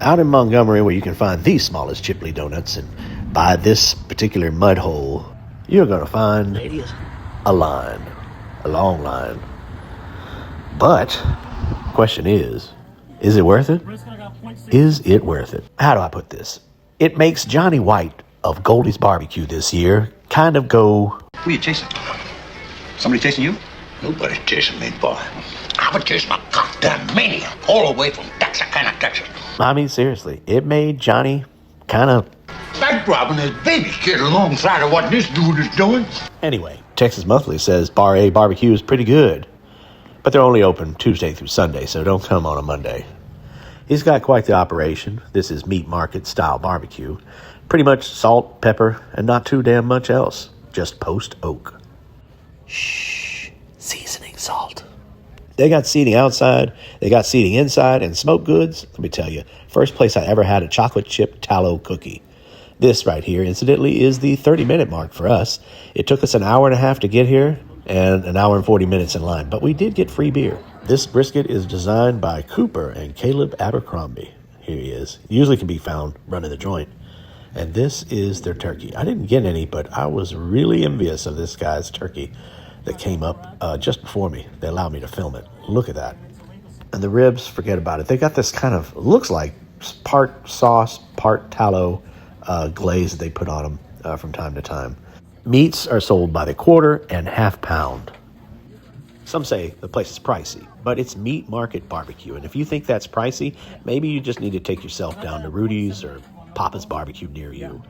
Out in Montgomery, where you can find the smallest Chipley donuts, and by this particular mud hole, you're going to find a line, a long line. But, question is it worth it? Is it worth it? How do I put this? It makes Johnny White of Goldie's Barbecue this year kind of go... Who are you chasing? Somebody chasing you? Nobody's chasing me, boy. I was chasing a goddamn maniac all the way from Texarkana, Texas. I mean, seriously, it made Johnny kind of... Bank robbing his baby kid alongside of what this dude is doing. Anyway, Texas Monthly says Bar A Barbecue is pretty good, but they're only open Tuesday through Sunday, so don't come on a Monday. He's got quite the operation. This is meat market style barbecue. Pretty much salt, pepper, and not too damn much else. Just post oak. Shh. Seasoning salt. They got seating outside, they got seating inside, and smoked goods. Let me tell you, first place I ever had a chocolate chip tallow cookie. This right here, incidentally, is the 30-minute mark for us. It took us an hour and a half to get here and an hour and 40 minutes in line, but we did get free beer. This brisket is designed by Cooper and Caleb Abercrombie. Here he is. Usually can be found running the joint. And this is their turkey. I didn't get any, but I was really envious of this guy's turkey that came up just before me. They allowed me to film it. Look at that. And the ribs, forget about it. They got this kind of, looks like part sauce, part tallow glaze that they put on them from time to time. Meats are sold by the quarter and half pound. Some say the place is pricey, but it's meat market barbecue. And if you think that's pricey, maybe you just need to take yourself down to Rudy's or Papa's Barbecue near you.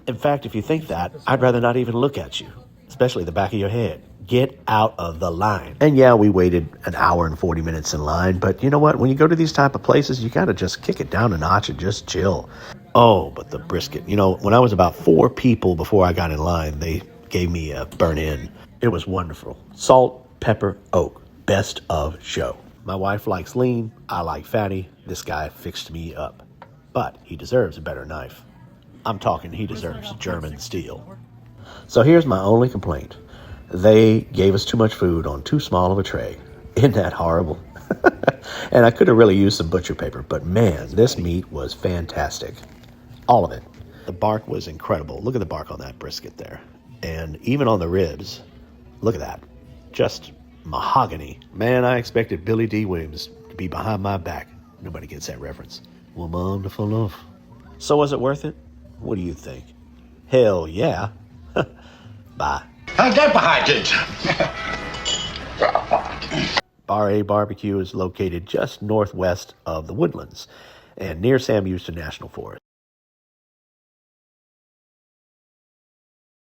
In fact, if you think that, I'd rather not even look at you, especially the back of your head. Get out of the line. And yeah, we waited an hour and 40 minutes in line, but you know what? When you go to these type of places, you got to just kick it down a notch and just chill. Oh, but the brisket. You know, when I was about 4 people before I got in line, they gave me a burn-in. It was wonderful. Salt, pepper, oak. Best of show. My wife likes lean. I like fatty. This guy fixed me up. But he deserves a better knife. I'm talking he deserves German steel. So here's my only complaint. They gave us too much food on too small of a tray. Isn't that horrible? And I could have really used some butcher paper, but man, this meat was fantastic. All of it. The bark was incredible. Look at the bark on that brisket there. And even on the ribs, look at that. Just mahogany. Man, I expected Billy D. Williams to be behind my back. Nobody gets that reference. Wonderful love. So was it worth it? What do you think? Hell yeah. Bye. How's that behind it? Bar A Barbecue is located just northwest of the Woodlands and near Sam Houston National Forest.